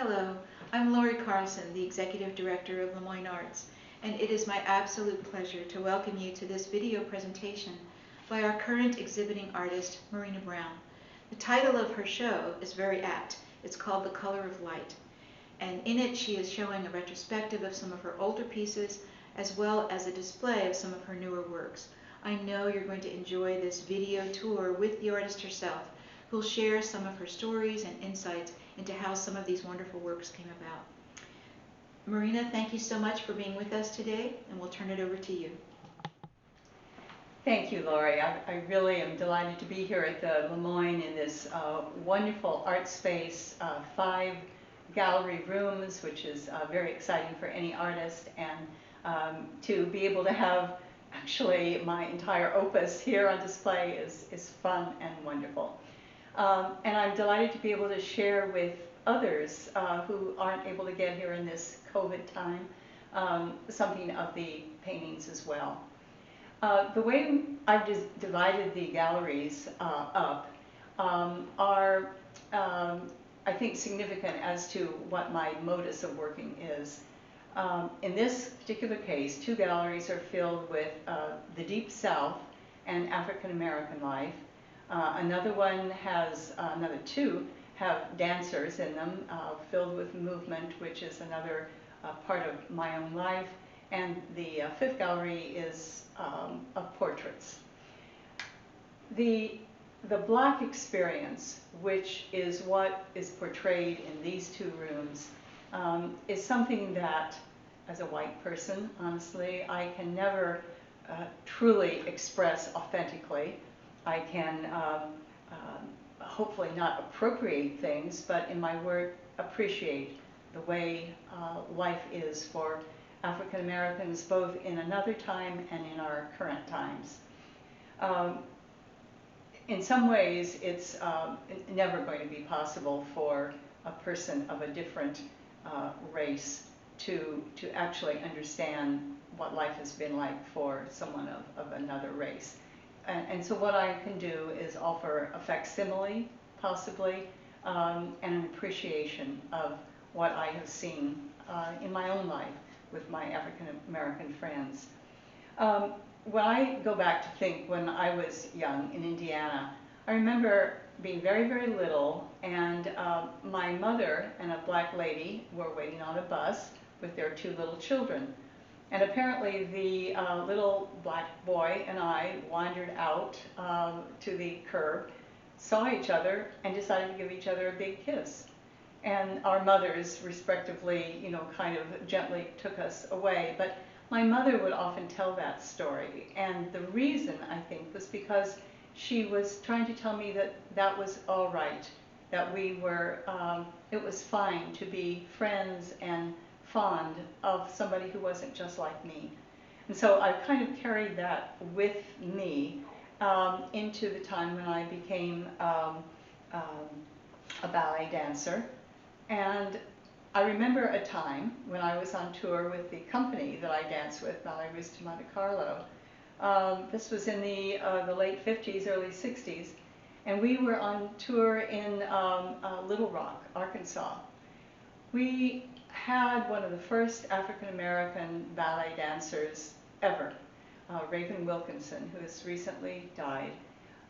Hello, I'm Lori Carlson, the Executive Director of LeMoyne Arts, and it is my absolute pleasure to welcome you to this video presentation by our current exhibiting artist, Marina Brown. The title of her show is very apt. It's called The Color of Light, and in it she is showing a retrospective of some of her older pieces as well as a display of some of her newer works. I know you're going to enjoy this video tour with the artist herself, who'll share some of her stories and insights into how some of these wonderful works came about. Marina, thank you so much for being with us today, and we'll turn it over to you. Thank you, Lori. I really am delighted to be here at the LeMoyne in this wonderful art space, 5 gallery rooms, which is very exciting for any artist, and to be able to have actually my entire opus here on display is fun and wonderful. And I'm delighted to be able to share with others who aren't able to get here in this COVID time something of the paintings as well. The way I've divided the galleries up are, I think, significant as to what my modus of working is. In this particular case, 2 galleries are filled with the Deep South and African American life. Another 2 have dancers in them, filled with movement, which is another part of my own life. And the 5th gallery is of portraits. The Black experience, which is what is portrayed in these 2 rooms, is something that, as a white person, honestly, I can never truly express authentically. I can hopefully not appropriate things, but in my work appreciate the way life is for African Americans, both in another time and in our current times. In some ways, it's never going to be possible for a person of a different race to actually understand what life has been like for someone of another race. And so what I can do is offer a facsimile, possibly, and an appreciation of what I have seen in my own life with my African American friends. When I go back to think when I was young in Indiana, I remember being very, very little, and my mother and a black lady were waiting on a bus with their 2 little children. And apparently the little black boy and I wandered out to the curb, saw each other, and decided to give each other a big kiss. And our mothers, respectively, kind of gently took us away. But my mother would often tell that story. And the reason, I think, was because she was trying to tell me that that was all right, that we were, it was fine to be friends and fond of somebody who wasn't just like me. And so I kind of carried that with me into the time when I became a ballet dancer. And I remember a time when I was on tour with the company that I danced with, Ballet Russe de Monte Carlo. This was in the late 50s, early 60s, and we were on tour in Little Rock, Arkansas. We had one of the first African-American ballet dancers ever, Raven Wilkinson, who has recently died.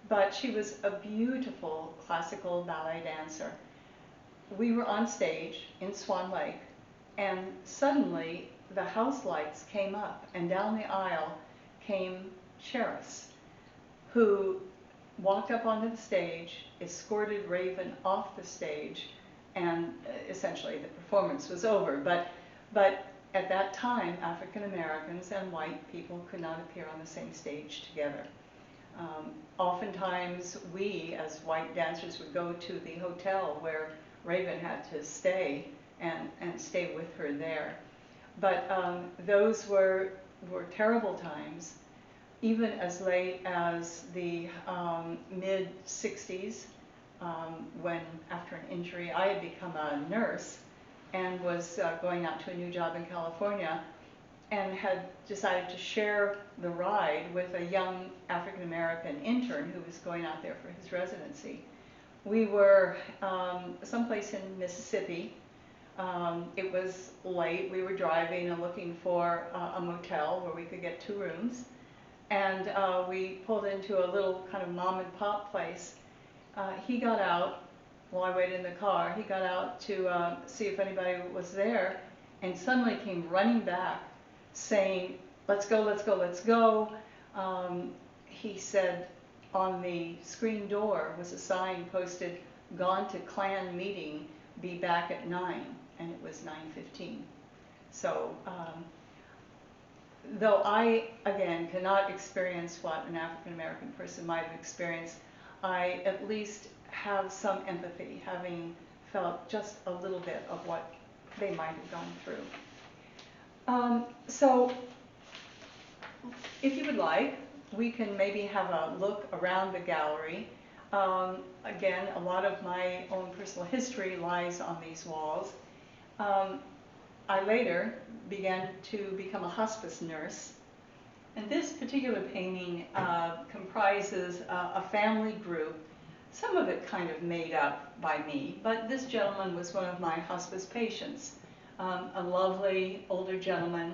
But she was a beautiful classical ballet dancer. We were on stage in Swan Lake, and suddenly the house lights came up, and down the aisle came sheriffs who walked up onto the stage, escorted Raven off the stage, and essentially the performance was over. But at that time, African Americans and white people could not appear on the same stage together. Oftentimes, we as white dancers would go to the hotel where Raven had to stay and stay with her there. But those were terrible times. Even as late as the mid-60s, when after an injury I had become a nurse and was going out to a new job in California and had decided to share the ride with a young African-American intern who was going out there for his residency. We were someplace in Mississippi It was late. We were driving and looking for a motel where we could get 2 rooms. And we pulled into a little kind of mom and pop place. He got out while I waited in the car. He got out to see if anybody was there, and suddenly came running back saying, "Let's go, let's go, let's go." He said on the screen door was a sign posted, "Gone to Klan meeting, be back at 9." And it was 9:15. So though I, again, cannot experience what an African American person might have experienced, I at least have some empathy, having felt just a little bit of what they might have gone through. So if you would like, we can maybe have a look around the gallery. Again, a lot of my own personal history lies on these walls. I later began to become a hospice nurse. And this particular painting comprises a family group, some of it kind of made up by me, but this gentleman was one of my hospice patients, a lovely older gentleman,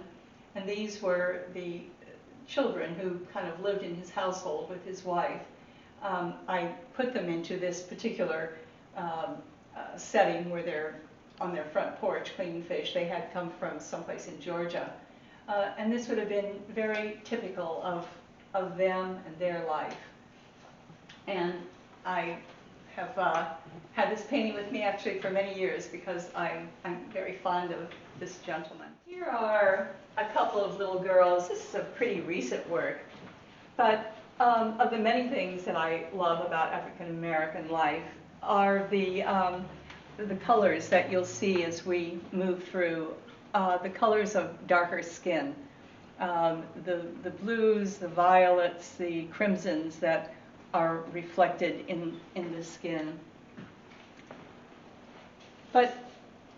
and these were the children who kind of lived in his household with his wife. I put them into this particular setting where they're on their front porch cleaning fish. They had come from someplace in Georgia. And this would have been very typical of them and their life. And I have had this painting with me actually for many years because I'm very fond of this gentleman. Here are a couple of little girls. This is a pretty recent work. But of the many things that I love about African American life are the colors that you'll see as we move through, the colors of darker skin, the blues, the violets, the crimsons that are reflected in the skin. But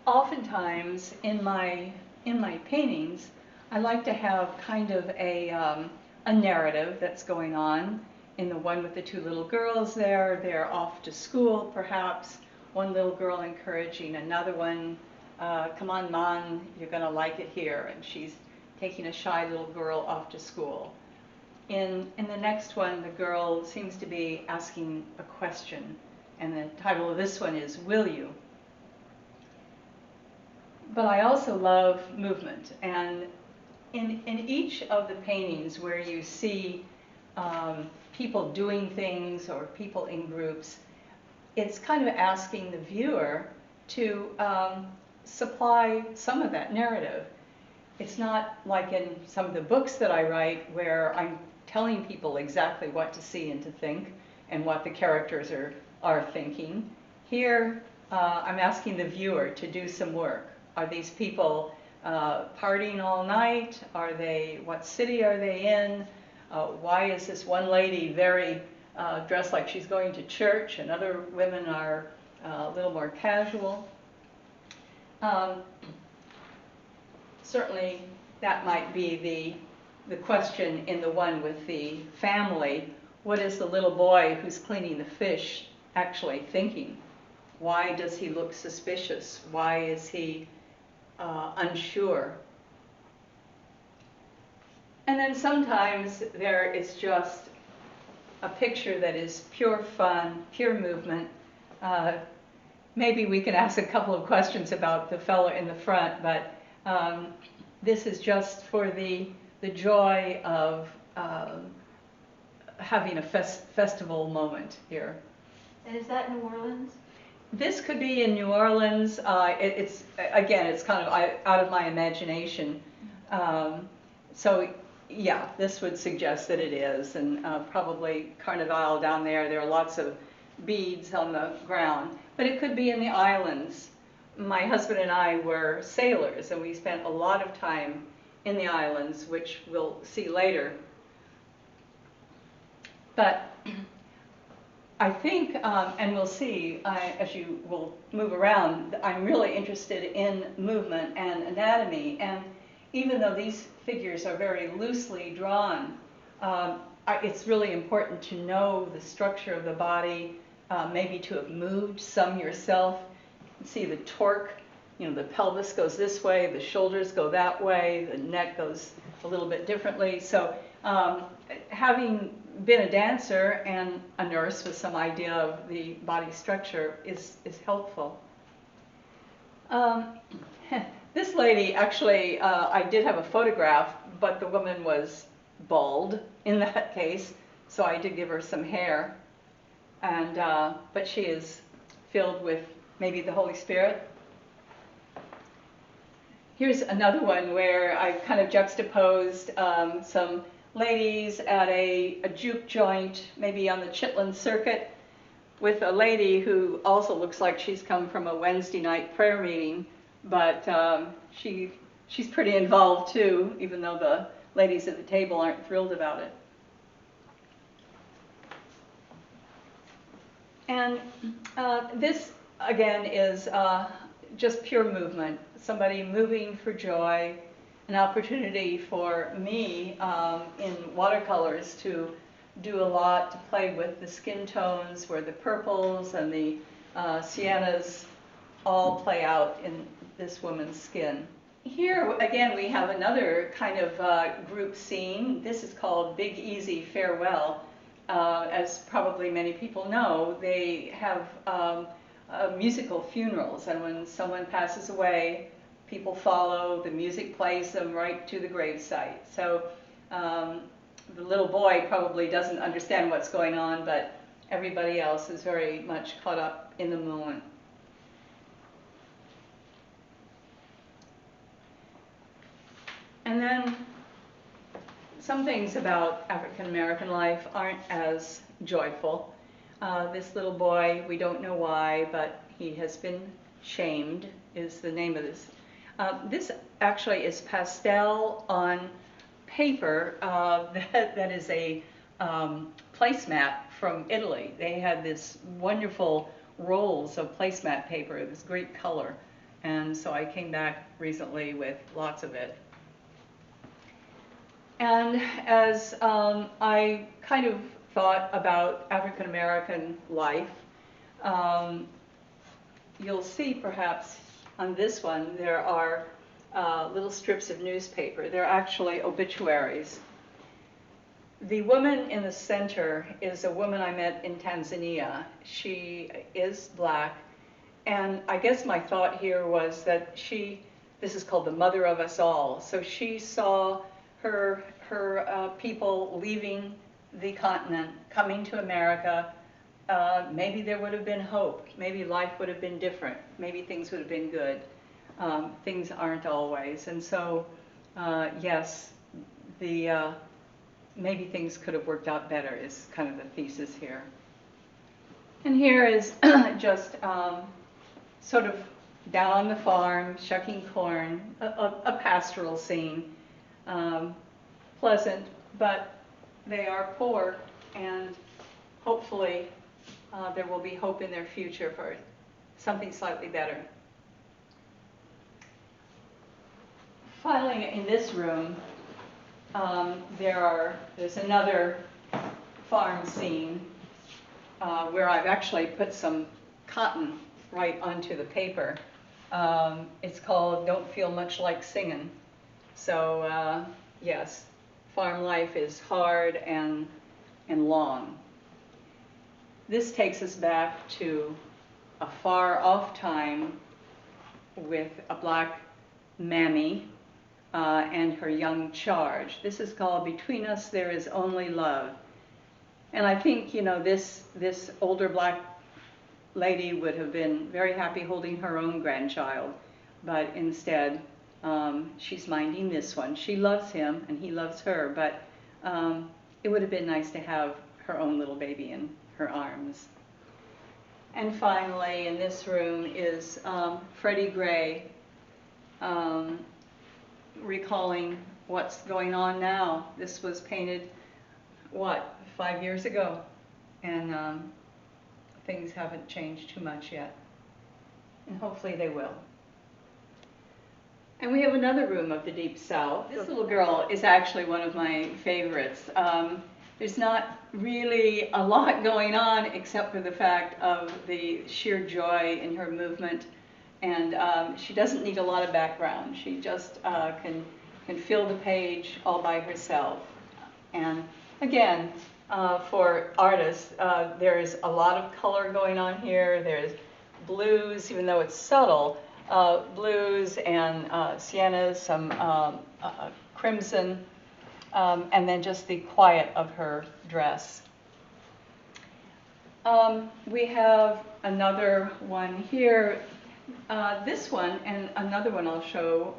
oftentimes in my paintings, I like to have kind of a narrative that's going on. In the one with the 2 little girls there, they're off to school perhaps. One little girl encouraging another one, "Come on, Mom, you're going to like it here." And she's taking a shy little girl off to school. In the next one, the girl seems to be asking a question, and the title of this one is "Will You?" But I also love movement, and in each of the paintings where you see people doing things or people in groups, it's kind of asking the viewer to supply some of that narrative. It's not like in some of the books that I write where I'm telling people exactly what to see and to think and what the characters are thinking. Here, I'm asking the viewer to do some work. Are these people partying all night? Are they, what city are they in? Why is this one lady very dressed like she's going to church, and other women are a little more casual? Certainly that might be the question in the one with the family. What is the little boy who's cleaning the fish actually thinking? Why does he look suspicious? Why is he unsure? And then sometimes there is just a picture that is pure fun, pure movement. Maybe we can ask a couple of questions about the fellow in the front, but this is just for the joy of having a festival moment here. And is that New Orleans? This could be in New Orleans. It's again, it's kind of out of my imagination. So yeah, this would suggest that it is, and probably Carnival down there. There are lots of beads on the ground, but it could be in the islands. My husband and I were sailors, and we spent a lot of time in the islands, which we'll see later. But I think, and we'll see as you will move around, I'm really interested in movement and anatomy. And even though these figures are very loosely drawn, it's really important to know the structure of the body, maybe to have moved some yourself. You can see the torque you know, the pelvis goes this way, the shoulders go that way, the neck goes a little bit differently. So having been a dancer and a nurse with some idea of the body structure is helpful. This lady, actually, I did have a photograph, but the woman was bald in that case, so I did give her some hair. And but she is filled with maybe the Holy Spirit. Here's another one where I've kind of juxtaposed some ladies at a juke joint, maybe on the Chitlin circuit, with a lady who also looks like she's come from a Wednesday night prayer meeting, but she's pretty involved too, even though the ladies at the table aren't thrilled about it. And this, again, is just pure movement. Somebody moving for joy, an opportunity for me in watercolors to do a lot, to play with the skin tones where the purples and the siennas all play out in this woman's skin. Here, again, we have another kind of group scene. This is called Big Easy Farewell. As probably many people know, they have musical funerals, and when someone passes away, people follow, the music plays them right to the gravesite. So the little boy probably doesn't understand what's going on, but everybody else is very much caught up in the moment. And then some things about African American life aren't as joyful. This little boy, we don't know why, but he has been shamed, is the name of this. This actually is pastel on paper that is a placemat from Italy. They had this wonderful rolls of placemat paper, this great color. And so I came back recently with lots of it. And as I kind of thought about African American life, you'll see perhaps on this one there are little strips of newspaper. They're actually obituaries. The woman in the center is a woman I met in Tanzania. She is black, and I guess my thought here was that this is called the mother of us all. So she saw her people leaving the continent, coming to America. Maybe there would have been hope. Maybe life would have been different. Maybe things would have been good. Things aren't always. And so, yes, maybe things could have worked out better is kind of the thesis here. And here is just sort of down on the farm, shucking corn, a pastoral scene. Pleasant, but they are poor, and hopefully there will be hope in their future for something slightly better. Finally, in this room, there's another farm scene where I've actually put some cotton right onto the paper. It's called Don't Feel Much Like Singin'. So yes, farm life is hard and long. This takes us back to a far off time with a black mammy and her young charge. This is called Between Us There Is Only Love. And I think, you know, this older black lady would have been very happy holding her own grandchild, but instead she's minding this one. She loves him and he loves her, but it would have been nice to have her own little baby in her arms. And finally, in this room is Freddie Gray recalling what's going on now. This was painted, what, 5 years ago? And things haven't changed too much yet. And hopefully they will. And we have another room of the Deep South. This little girl is actually one of my favorites. There's not really a lot going on except for the fact of the sheer joy in her movement And she doesn't need a lot of background. She just can fill the page all by herself. And again, for artists, there's a lot of color going on here. There's blues, even though it's subtle, blues and siennas, some crimson, and then just the quiet of her dress. We have another one here. This one and another one I'll show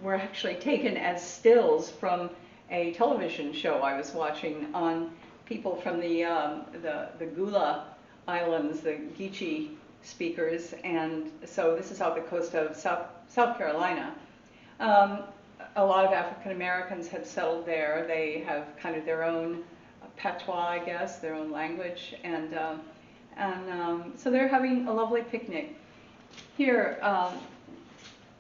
were actually taken as stills from a television show I was watching on people from the Gula Islands, the Geechee speakers, and so this is off the coast of South Carolina. A lot of African Americans had settled there. They have kind of their own patois, I guess, their own language, and so they're having a lovely picnic. Here,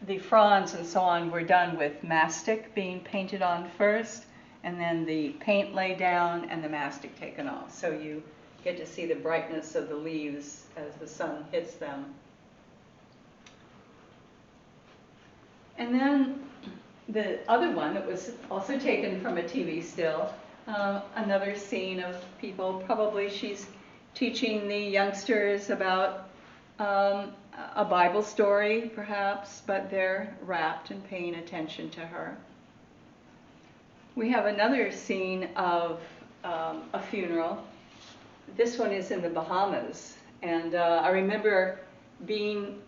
the fronds and so on were done with mastic being painted on first, and then the paint laid down and the mastic taken off. So you get to see the brightness of the leaves as the sun hits them. And then the other one that was also taken from a TV still, another scene of people. Probably she's teaching the youngsters about a Bible story, perhaps, but they're rapt and paying attention to her. We have another scene of a funeral. This one is in the Bahamas, and I remember being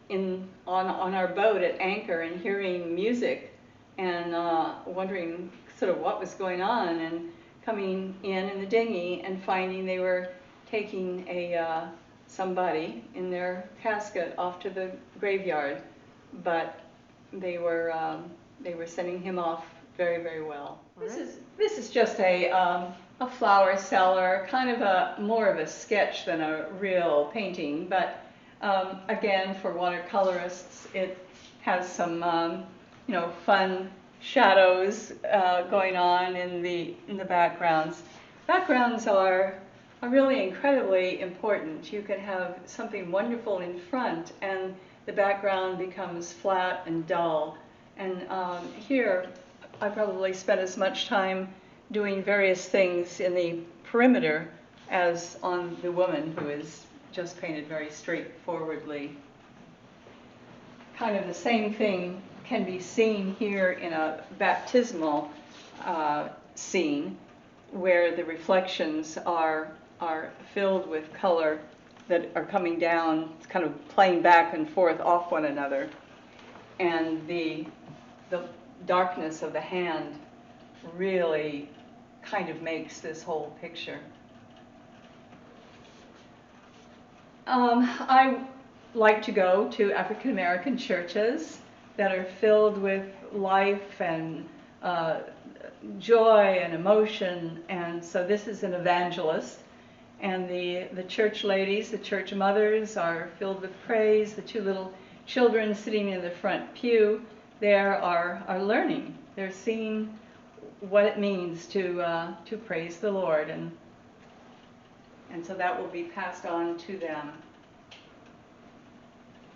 on our boat at anchor and hearing music and wondering sort of what was going on, and coming in the dinghy and finding they were taking somebody in their casket off to the graveyard, but they were sending him off very, very well. This is just a flower cellar, kind of more of a sketch than a real painting, but again, for watercolorists, it has some fun shadows going on in the backgrounds. Backgrounds are really incredibly important. You can have something wonderful in front and the background becomes flat and dull. And here I probably spent as much time doing various things in the perimeter as on the woman, who is just painted very straightforwardly. Kind of the same thing can be seen here in a baptismal scene, where the reflections are filled with color that are coming down, kind of playing back and forth off one another. And the darkness of the hand really kind of makes this whole picture. I like to go to African American churches that are filled with life and joy and emotion, and so this is an evangelist, and the church ladies, the church mothers, are filled with praise. The two little children sitting in the front pew there are learning. They're seeing what it means to praise the Lord, and so that will be passed on to them.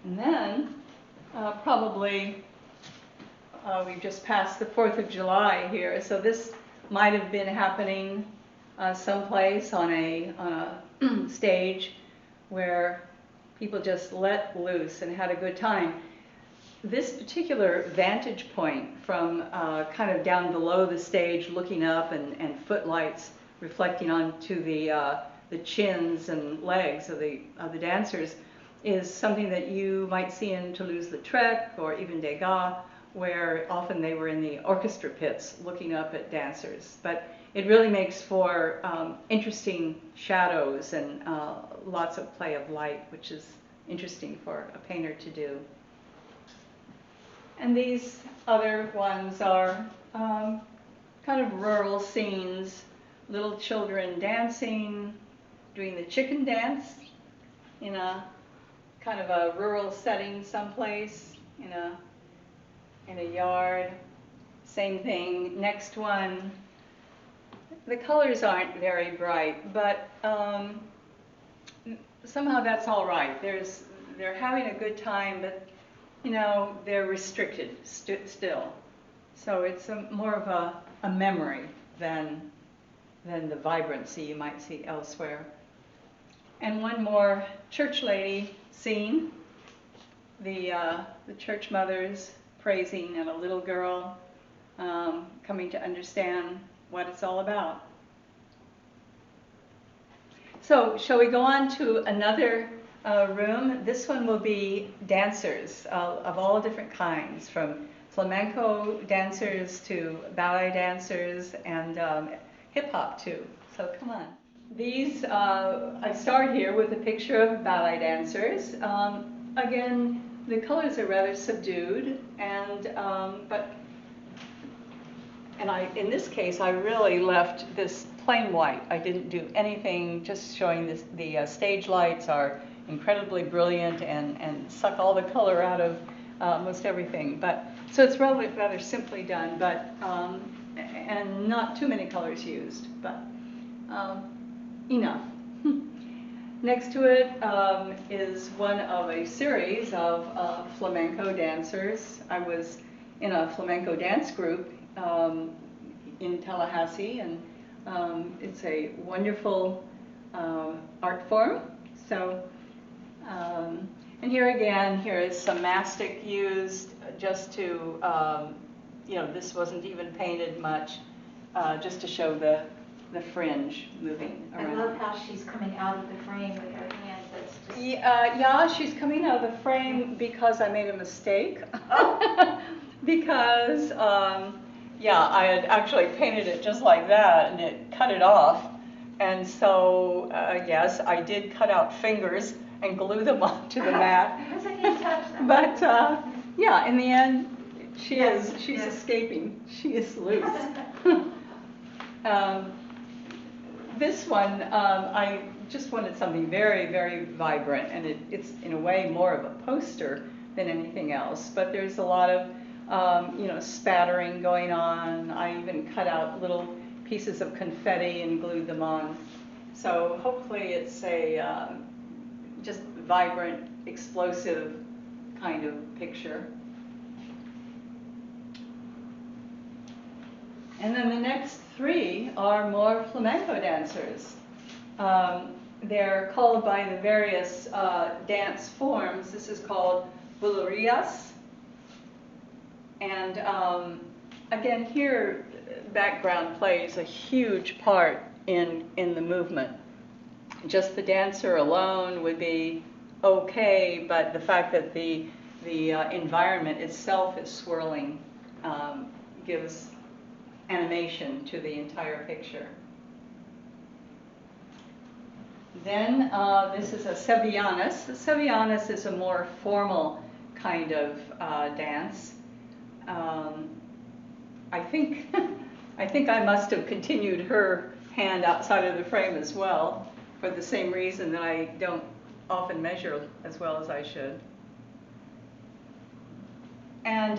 And then probably we've just passed the 4th of July here, so this might have been happening someplace on a stage where people just let loose and had a good time. This particular vantage point from kind of down below the stage, looking up, and footlights reflecting onto the chins and legs of the dancers, is something that you might see in Toulouse-Lautrec or even Degas, where often they were in the orchestra pits looking up at dancers. But it really makes for interesting shadows and lots of play of light, which is interesting for a painter to do. And these other ones are kind of rural scenes, little children dancing, doing the chicken dance in a kind of a rural setting someplace, in a yard. Same thing. Next one. The colors aren't very bright, but somehow that's all right. They're having a good time, but you know, they're restricted still. So it's more of a memory than the vibrancy you might see elsewhere. And one more church lady scene, the church mothers praising and a little girl coming to understand what it's all about. So shall we go on to another room? This one will be dancers of all different kinds, from flamenco dancers to ballet dancers and hip-hop too. So come on. These, I start here with a picture of ballet dancers. Again, the colors are rather subdued, and in this case, I really left this plain white. I didn't do anything, just showing this. The stage lights are incredibly brilliant and suck all the color out of most everything. But so it's rather simply done, but and not too many colors used, but enough. Next to it is one of a series of flamenco dancers. I was in a flamenco dance group in Tallahassee, and it's a wonderful art form. So, and here again, here is some mastic used just to, you know, this wasn't even painted much, just to show the fringe moving around. I love how she's coming out of the frame with her hands. That's just... Yeah, she's coming out of the frame because I made a mistake. Oh. Because, yeah, I had actually painted it just like that, and it cut it off. And so, yes, I did cut out fingers and glue them onto the mat. Because I can't touch them. But, yeah, in the end, she's escaping. She is loose. This one, I just wanted something very, very vibrant, and it's in a way more of a poster than anything else. But there's a lot of, you know, spattering going on. I even cut out little pieces of confetti and glued them on. So hopefully it's a just vibrant, explosive kind of picture. And then the next three are more flamenco dancers. They're called by the various dance forms. This is called bulerías. And again, here background plays a huge part in the movement. Just the dancer alone would be okay, but the fact that the environment itself is swirling gives animation to the entire picture. Then this is a sevillanas. The sevillanas is a more formal kind of dance. I think I must have continued her hand outside of the frame as well, for the same reason that I don't often measure as well as I should. And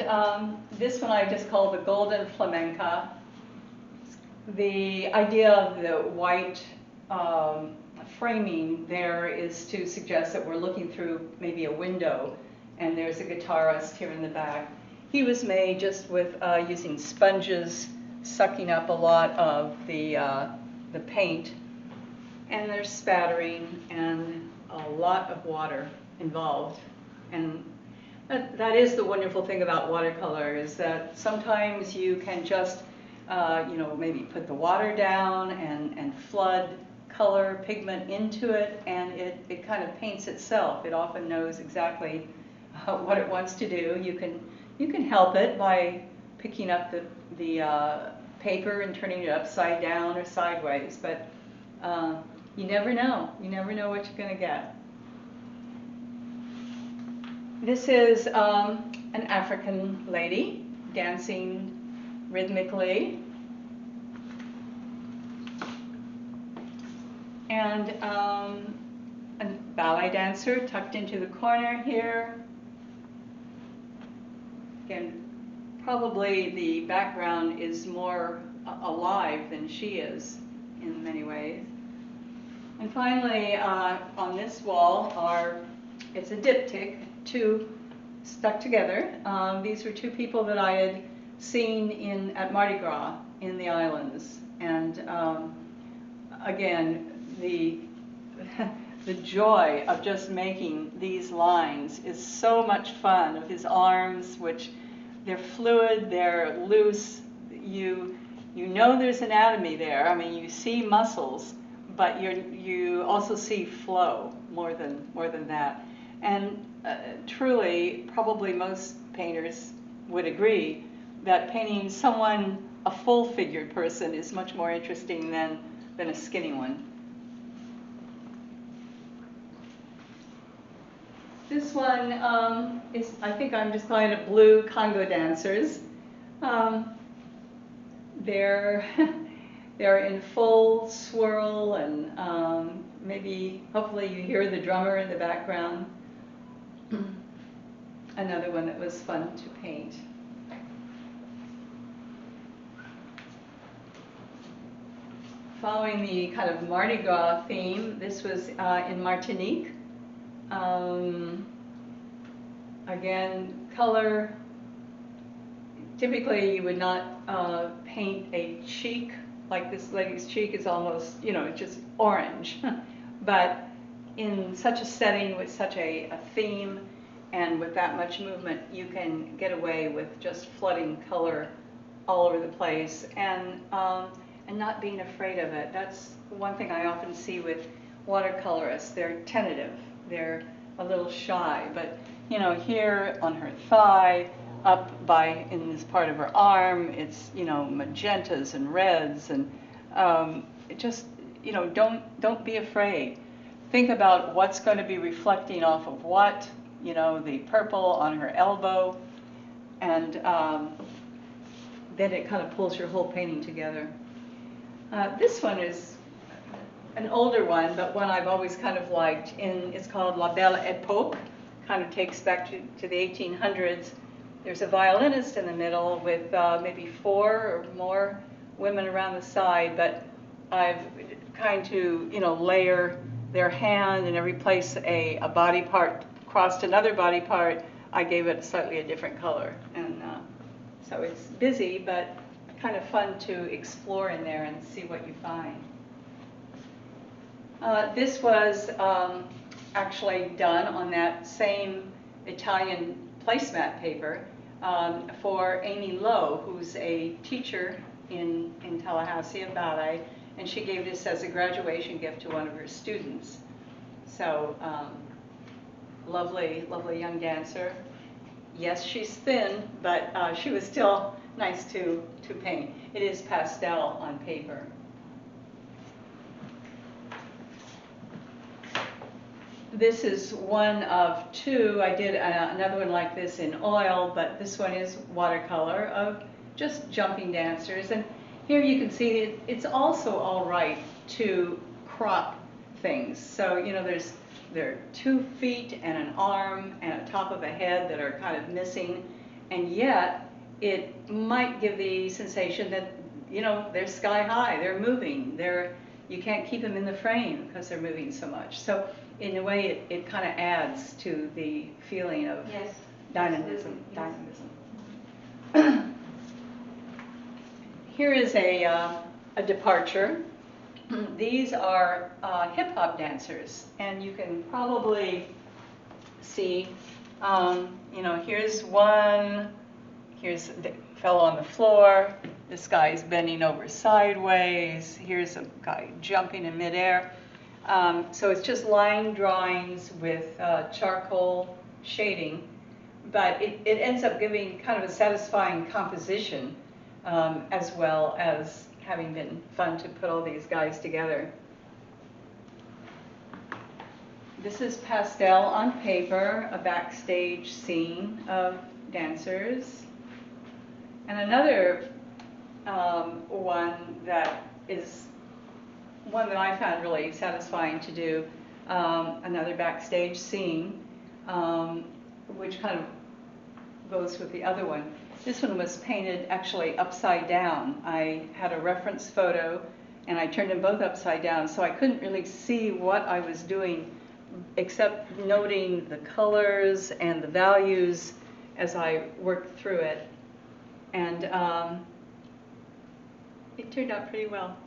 this one I just call the golden flamenca. The idea of the white framing there is to suggest that we're looking through maybe a window, and there's a guitarist here in the back. He was made just with using sponges, sucking up a lot of the paint, and there's spattering and a lot of water involved. And that is the wonderful thing about watercolor, is that sometimes you can just you know, maybe put the water down and flood color, pigment into it, and it kind of paints itself. It often knows exactly what it wants to do. You can help it by picking up the paper and turning it upside down or sideways, but you never know. You never know what you're going to get. This is an African lady dancing rhythmically. And a ballet dancer tucked into the corner here. Again, probably the background is more alive than she is in many ways. And finally, on this wall it's a diptych, two stuck together. These were two people that I had seen at Mardi Gras in the islands. And again, the joy of just making these lines is so much fun, of his arms, which they're fluid, they're loose. You know there's anatomy there. I mean, you see muscles, but you also see flow more than that. And truly, probably most painters would agree that painting someone, a full-figured person, is much more interesting than a skinny one. This one is, I think I'm just calling it Blue Congo Dancers. They're in full swirl, and hopefully you hear the drummer in the background. Another one that was fun to paint. Following the kind of Mardi Gras theme, this was in Martinique. Again, color. Typically, you would not paint a cheek, like this lady's cheek is almost, it's just orange. But in such a setting with such a theme and with that much movement, you can get away with just flooding color all over the place and not being afraid of it. That's one thing I often see with watercolorists. They're tentative. They're a little shy. But, here on her thigh, up in this part of her arm, it's, magentas and reds, and just, don't be afraid. Think about what's going to be reflecting off of what, the purple on her elbow, and then it kind of pulls your whole painting together. This one is an older one, but one I've always kind of liked. It's called La Belle Epoque, kind of takes back to the 1800s. There's a violinist in the middle with maybe 4 or more women around the side, but I've kind to, layer their hand, and every place a body part crossed another body part, I gave it slightly a different color. And so it's busy, but kind of fun to explore in there and see what you find. This was actually done on that same Italian placemat paper for Amy Lowe, who's a teacher in Tallahassee of ballet, and she gave this as a graduation gift to one of her students. So lovely, lovely young dancer. Yes, she's thin, but she was still nice to paint. It is pastel on paper. This is one of 2. I did another one like this in oil, but this one is watercolor of just jumping dancers. And here you can see it's also all right to crop things. So, there are 2 feet and an arm and a top of a head that are kind of missing, and yet it might give the sensation that, they're sky high, they're moving, you can't keep them in the frame because they're moving so much. So in a way, it kind of adds to the feeling of dynamism. Here is a departure. These are hip-hop dancers, and you can probably see, here's one, here's the fellow on the floor, this guy's bending over sideways, here's a guy jumping in midair. So it's just line drawings with charcoal shading, but it ends up giving kind of a satisfying composition, as well as having been fun to put all these guys together. This is pastel on paper, a backstage scene of dancers. And another one that is one that I found really satisfying to do, another backstage scene, which kind of goes with the other one. This one was painted actually upside down. I had a reference photo and I turned them both upside down, so I couldn't really see what I was doing except noting the colors and the values as I worked through it. And it turned out pretty well.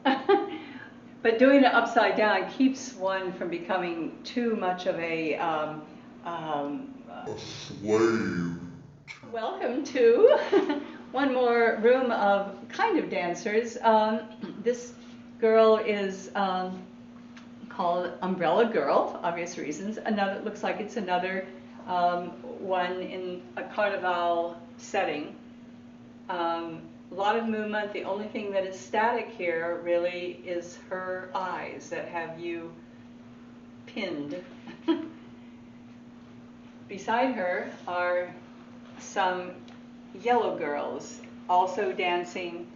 But doing it upside down keeps one from becoming too much of a slave. Welcome to one more room of kind of dancers. This girl is called Umbrella Girl, for obvious reasons. Another, looks like it's another one in a carnival setting. A lot of movement. The only thing that is static here really is her eyes that have you pinned. Beside her are some yellow girls also dancing,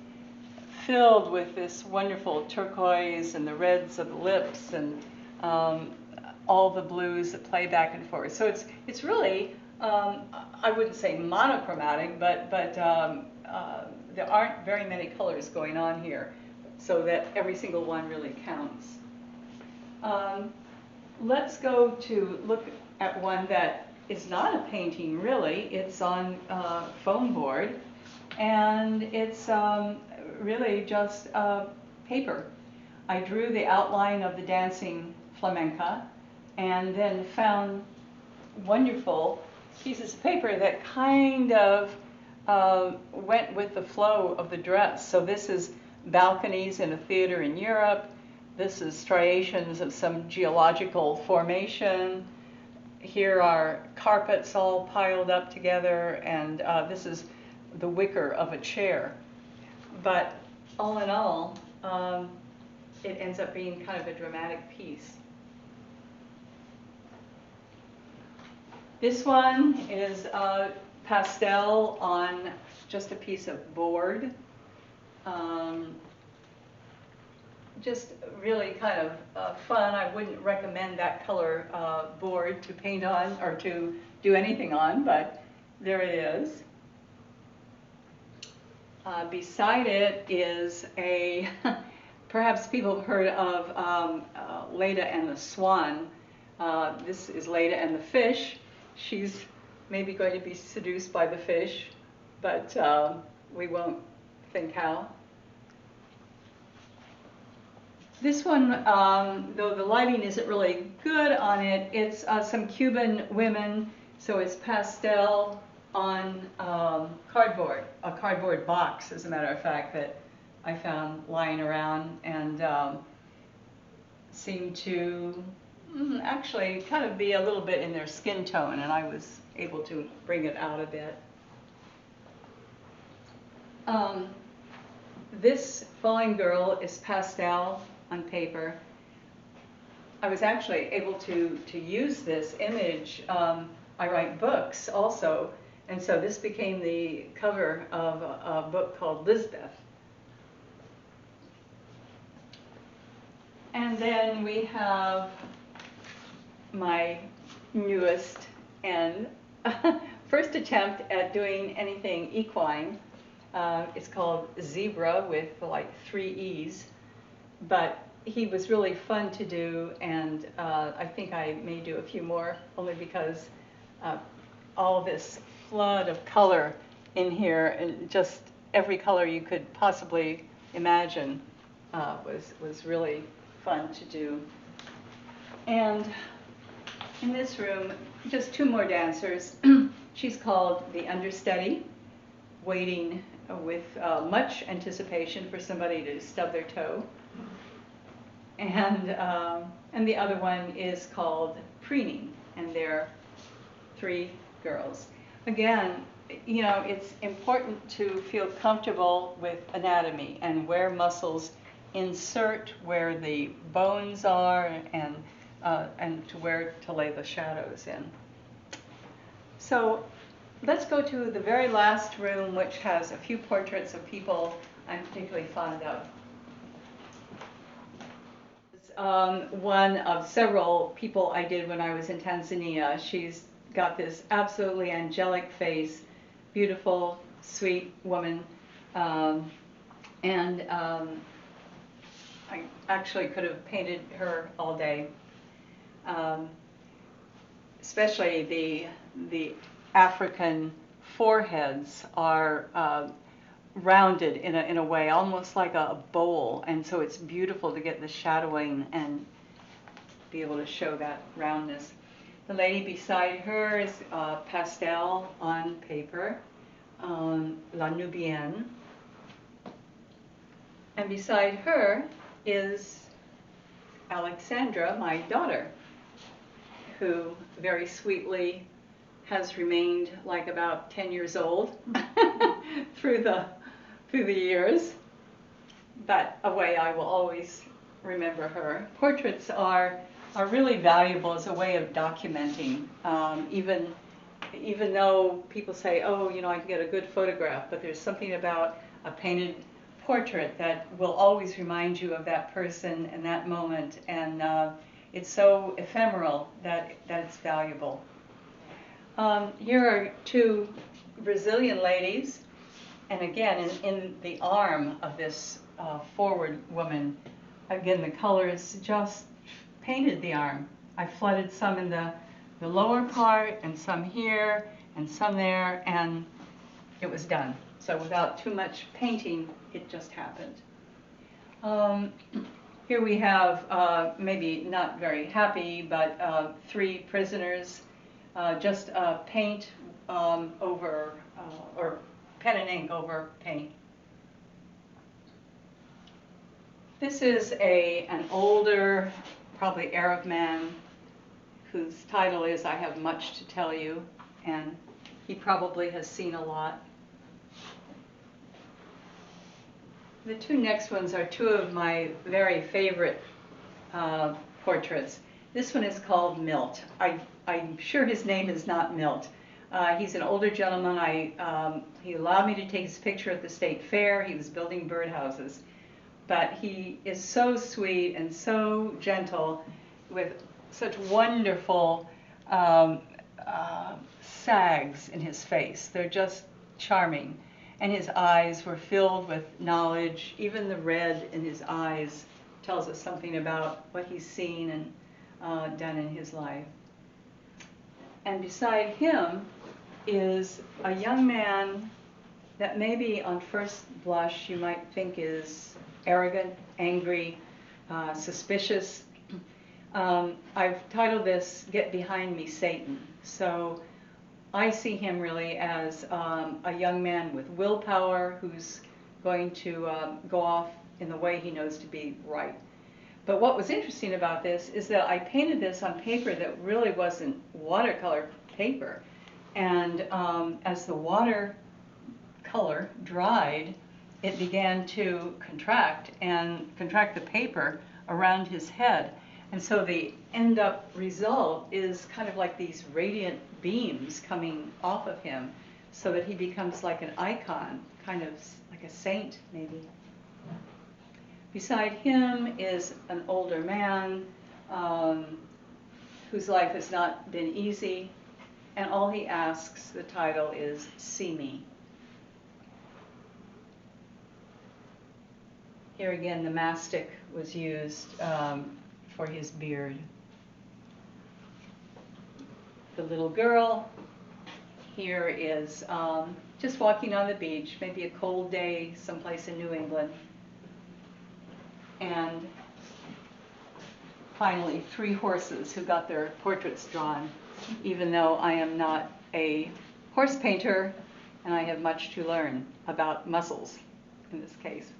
filled with this wonderful turquoise and the reds of the lips and all the blues that play back and forth. So it's really, I wouldn't say monochromatic, but there aren't very many colors going on here, so that every single one really counts. Let's go to look at one that is not a painting really. It's on foam board, and it's really just paper. I drew the outline of the dancing flamenca and then found wonderful pieces of paper that kind of went with the flow of the dress. So this is balconies in a theater in Europe. This is striations of some geological formation. Here are carpets all piled up together, and this is the wicker of a chair. But all in all, it ends up being kind of a dramatic piece. This one is pastel on just a piece of board. Just really kind of fun. I wouldn't recommend that color board to paint on or to do anything on, but there it is. Beside it is a, perhaps people have heard of Leda and the Swan. This is Leda and the fish. She's maybe going to be seduced by the fish, but we won't think how. This one, though the lighting isn't really good on it, it's some Cuban women, so it's pastel on cardboard, a cardboard box, as a matter of fact, that I found lying around, and seemed to actually kind of be a little bit in their skin tone, and I was able to bring it out a bit. This falling girl is pastel on paper. I was actually able to use this image. I write books also, and so this became the cover of a book called Lisbeth. And then we have my newest and first attempt at doing anything equine. It's called Zebra with like 3 E's, but he was really fun to do, and I think I may do a few more, only because all this flood of color in here, and just every color you could possibly imagine was really fun to do. And in this room, just 2 more dancers. She's called the understudy, waiting with much anticipation for somebody to stub their toe. And the other one is called preening, and they're 3 girls. Again, you know, it's important to feel comfortable with anatomy and where muscles insert, where the bones are, and to where to lay the shadows in. So let's go to the very last room, which has a few portraits of people I'm particularly fond of. It's one of several people I did when I was in Tanzania. She's got this absolutely angelic face, beautiful, sweet woman, and I actually could have painted her all day. especially the African foreheads are rounded in a way, almost like a bowl, and so it's beautiful to get the shadowing and be able to show that roundness. The lady beside her is pastel on paper, La Nubienne, and beside her is Alexandra, my daughter, who very sweetly has remained like about 10 years old through the years, but a way I will always remember her. Portraits are really valuable as a way of documenting, even though people say, oh, you know, I can get a good photograph, but there's something about a painted portrait that will always remind you of that person and that moment, and it's so ephemeral that it's valuable. Here are two Brazilian ladies, and again, in the arm of this forward woman, again, the colors just painted the arm. I flooded some in the lower part, and some here, and some there, and it was done. So without too much painting, it just happened. Here we have, maybe not very happy, but 3 prisoners, just paint over, or pen and ink over paint. This is an older, probably Arab man, whose title is I Have Much to Tell You, and he probably has seen a lot. The 2 next ones are 2 of my very favorite portraits. This one is called Milt. I'm sure his name is not Milt. He's an older gentleman. He allowed me to take his picture at the state fair. He was building birdhouses. But he is so sweet and so gentle, with such wonderful sags in his face. They're just charming. And his eyes were filled with knowledge. Even the red in his eyes tells us something about what he's seen and done in his life. And beside him is a young man that maybe on first blush you might think is arrogant, angry, suspicious. I've titled this, Get Behind Me, Satan. So I see him really as a young man with willpower who's going to go off in the way he knows to be right. But what was interesting about this is that I painted this on paper that really wasn't watercolor paper. And as the watercolor dried, it began to contract the paper around his head. And so the end-up result is kind of like these radiant beams coming off of him, so that he becomes like an icon, kind of like a saint, maybe. Beside him is an older man whose life has not been easy, and all he asks, the title is See Me. Here again, the mastic was used for his beard. The little girl here is just walking on the beach, maybe a cold day someplace in New England. And finally, 3 horses who got their portraits drawn, even though I am not a horse painter and I have much to learn about muscles in this case.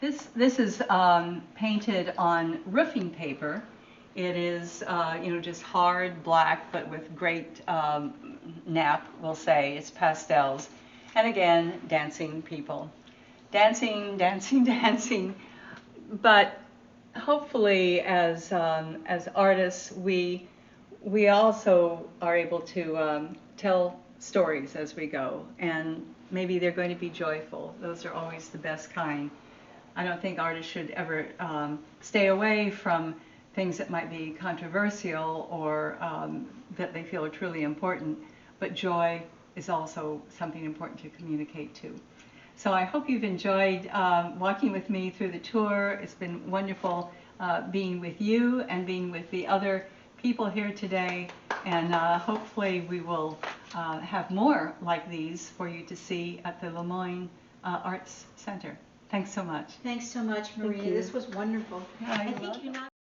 This is painted on roofing paper. It is, just hard black, but with great nap, we'll say. It's pastels. And again, dancing people. Dancing, dancing, dancing. But hopefully, as artists, we also are able to tell stories as we go. And maybe they're going to be joyful. Those are always the best kind. I don't think artists should ever stay away from things that might be controversial or that they feel are truly important, but joy is also something important to communicate too. So I hope you've enjoyed walking with me through the tour. It's been wonderful being with you and being with the other people here today, And hopefully we will have more like these for you to see at the LeMoyne Arts Center. Thanks so much. Thanks so much, Marina. you. This was wonderful. I I think love you're it. not